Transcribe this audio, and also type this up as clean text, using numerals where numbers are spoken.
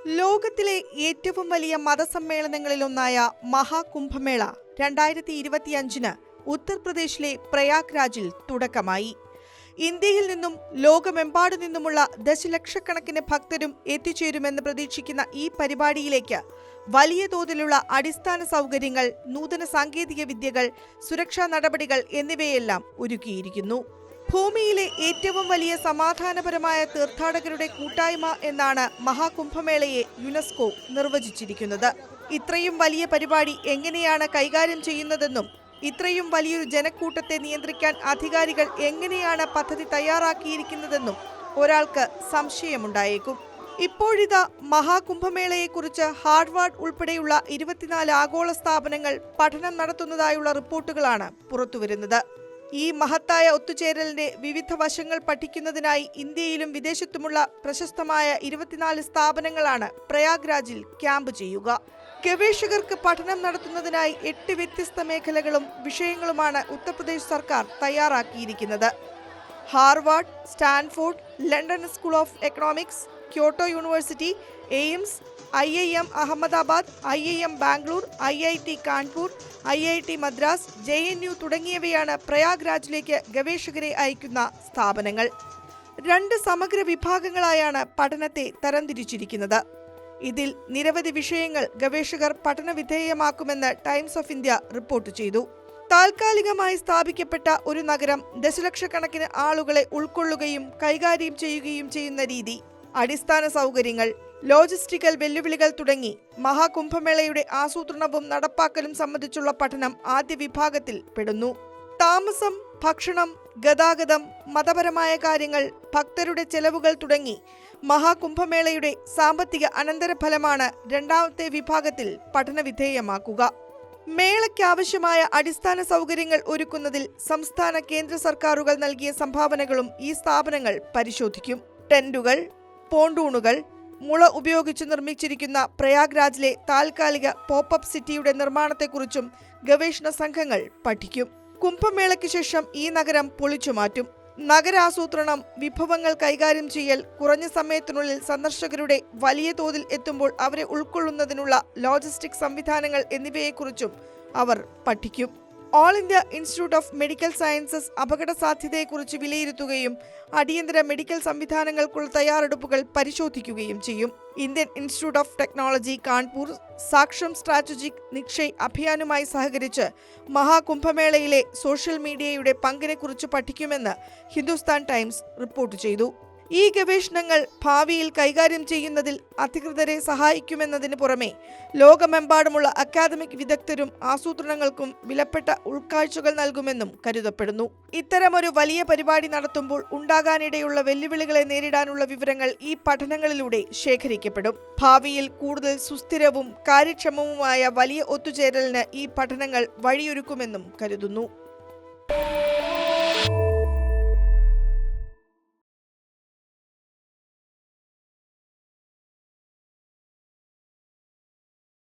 ലോകത്തിലെ ഏറ്റവും വലിയ മതസമ്മേളനങ്ങളിലൊന്നായ മഹാകുംഭമേള 2025 ഉത്തർപ്രദേശിലെ പ്രയാഗ്രാജിൽ തുടക്കമായി. ഇന്ത്യയിൽ നിന്നും ലോകമെമ്പാടു നിന്നുമുള്ള ദശലക്ഷക്കണക്കിന് ഭക്തരും എത്തിച്ചേരുമെന്ന് പ്രതീക്ഷിക്കുന്ന ഈ പരിപാടിയിലേക്ക് വലിയ തോതിലുള്ള അടിസ്ഥാന സൗകര്യങ്ങൾ, നൂതന സാങ്കേതിക വിദ്യകൾ, സുരക്ഷാ നടപടികൾ എന്നിവയെല്ലാം ഒരുക്കിയിരിക്കുന്നു. ഭൂമിയിലെ ഏറ്റവും വലിയ സമാധാനപരമായ തീർത്ഥാടകരുടെ കൂട്ടായ്മ എന്നാണ് മഹാകുംഭമേളയെ യുനെസ്കോ നിർവചിച്ചിരിക്കുന്നത്. ഇത്രയും വലിയ പരിപാടി എങ്ങനെയാണ് കൈകാര്യം ചെയ്യുന്നതെന്നും ഇത്രയും വലിയൊരു ജനക്കൂട്ടത്തെ നിയന്ത്രിക്കാൻ അധികാരികൾ എങ്ങനെയാണ് പദ്ധതി തയ്യാറാക്കിയിരിക്കുന്നതെന്നും ഒരാൾക്ക് സംശയമുണ്ടായേക്കും. ഇപ്പോഴിതാ മഹാകുംഭമേളയെക്കുറിച്ച് ഹാർവാർഡ് ഉൾപ്പെടെയുള്ള 24 ആഗോള സ്ഥാപനങ്ങൾ പഠനം നടത്തുന്നതായുള്ള റിപ്പോർട്ടുകളാണ് പുറത്തുവരുന്നത്. ഈ മഹത്തായ ഒത്തുചേരലിന്റെ വിവിധ വശങ്ങൾ പഠിക്കുന്നതിനായി ഇന്ത്യയിലും വിദേശത്തുമുള്ള പ്രശസ്തമായ 24 സ്ഥാപനങ്ങളാണ് പ്രയാഗ്രാജിൽ ക്യാമ്പ് ചെയ്യുക. ഗവേഷകർക്ക് പഠനം നടത്തുന്നതിനായി 8 വ്യത്യസ്ത മേഖലകളും വിഷയങ്ങളുമാണ് ഉത്തർപ്രദേശ് സർക്കാർ തയ്യാറാക്കിയിരിക്കുന്നത്. Harvard, Stanford, London school of economics, Kyoto university, AIIMS, IIM Ahmedabad, IIM Bangalore, IIT Kanpur, IIT Madras, JNU തുടങ്ങിയവയാണ് പ്രയാഗ്രാജിലേക്ക് ഗവേഷകരെ അയക്കുന്ന സ്ഥാപനങ്ങൾ. 2 സമഗ്ര വിഭാഗങ്ങളായാണ് പഠനത്തെ തരംതിരിച്ചിരിക്കുന്നത്. ഇതിൽ നിരവധി വിഷയങ്ങൾ ഗവേഷകർ പഠനവിധേയമാക്കുമെന്ന് ടൈംസ് ഓഫ് ഇന്ത്യ റിപ്പോർട്ട് ചെയ്തു. താൽക്കാലികമായി സ്ഥാപിക്കപ്പെട്ട ഒരു നഗരം ദശലക്ഷക്കണക്കിന് ആളുകളെ ഉൾക്കൊള്ളുകയും കൈകാര്യം ചെയ്യുകയും ചെയ്യുന്ന രീതി, അടിസ്ഥാന സൗകര്യങ്ങൾ, ലോജിസ്റ്റിക്കൽ വെല്ലുവിളികൾ തുടങ്ങി മഹാകുംഭമേളയുടെ ആസൂത്രണവും നടപ്പാക്കലും സംബന്ധിച്ചുള്ള പഠനം ആദ്യ വിഭാഗത്തിൽ പെടുന്നു. താമസം, ഭക്ഷണം, ഗതാഗതം, മതപരമായ കാര്യങ്ങൾ, ഭക്തരുടെ ചെലവുകൾ തുടങ്ങി മഹാകുംഭമേളയുടെ സാമ്പത്തിക അനന്തരഫലമാണ് രണ്ടാമത്തെ വിഭാഗത്തിൽ പഠനവിധേയമാക്കുക. മേളയ്ക്കാവശ്യമായ അടിസ്ഥാന സൗകര്യങ്ങൾ ഒരുക്കുന്നതിൽ സംസ്ഥാന കേന്ദ്ര സർക്കാരുകൾ നൽകിയ സംഭാവനകളും ഈ സ്ഥാപനങ്ങൾ പരിശോധിക്കും. ടെന്റുകൾ, പോണ്ടൂണുകൾ, മുള ഉപയോഗിച്ച് നിർമ്മിച്ചിരിക്കുന്ന പ്രയാഗ്രാജിലെ താൽക്കാലിക പോപ്പപ്പ് സിറ്റിയുടെ നിർമ്മാണത്തെക്കുറിച്ചും ഗവേഷണ സംഘങ്ങൾ പഠിക്കും. കുംഭമേളയ്ക്ക് ശേഷം ഈ നഗരം പൊളിച്ചുമാറ്റും. നഗരാസൂത്രണം, വിഭവങ്ങൾ കൈകാര്യം ചെയ്യൽ, കുറഞ്ഞ സമയത്തിനുള്ളിൽ സന്ദർശകരുടെ വലിയ തോതിൽ എത്തുമ്പോൾ അവരെ ഉൾക്കൊള്ളുന്നതിനുള്ള ലോജിസ്റ്റിക് സംവിധാനങ്ങൾ എന്നിവയെക്കുറിച്ചും അവർ പഠിക്കും. All India institute of medical sciences അപകട സാധ്യതയെക്കുറിച്ച് വിലയിരുത്തുകയും അടിയന്തര മെഡിക്കൽ സംവിധാനങ്ങൾക്കുള്ള തയ്യാറെടുപ്പുകൾ പരിശോധിക്കുകയും ചെയ്യും. Indian institute of technology Kanpur Saksham strategic Nikshay അഭിയാനുമായി സഹകരിച്ച് മഹാകുംഭമേളയിലെ സോഷ്യൽ മീഡിയയുടെ പങ്കിനെക്കുറിച്ച് പഠിക്കുമെന്ന് ഹിന്ദുസ്ഥാൻ ടൈംസ് റിപ്പോർട്ട് ചെയ്തു. ഈ ഗവേഷണങ്ങൾ ഭാവിയിൽ കൈകാര്യം ചെയ്യുന്നതിൽ അധികൃതരെ സഹായിക്കുമെന്നതിന് പുറമെ ലോകമെമ്പാടുമുള്ള അക്കാദമിക് വിദഗ്ധരും ആസൂത്രണങ്ങൾക്കും വിലപ്പെട്ട ഉൾക്കാഴ്ചകൾ നൽകുമെന്നും കരുതപ്പെടുന്നു. ഇത്തരമൊരു വലിയ പരിപാടി നടത്തുമ്പോൾ ഉണ്ടാകാനിടയുള്ള വെല്ലുവിളികളെ നേരിടാനുള്ള വിവരങ്ങൾ ഈ പഠനങ്ങളിലൂടെ ശേഖരിക്കപ്പെടും. ഭാവിയിൽ കൂടുതൽ സുസ്ഥിരവും കാര്യക്ഷമവുമായ വലിയ ഒത്തുചേരലിന് ഈ പഠനങ്ങൾ വഴിയൊരുക്കുമെന്നും കരുതുന്നു.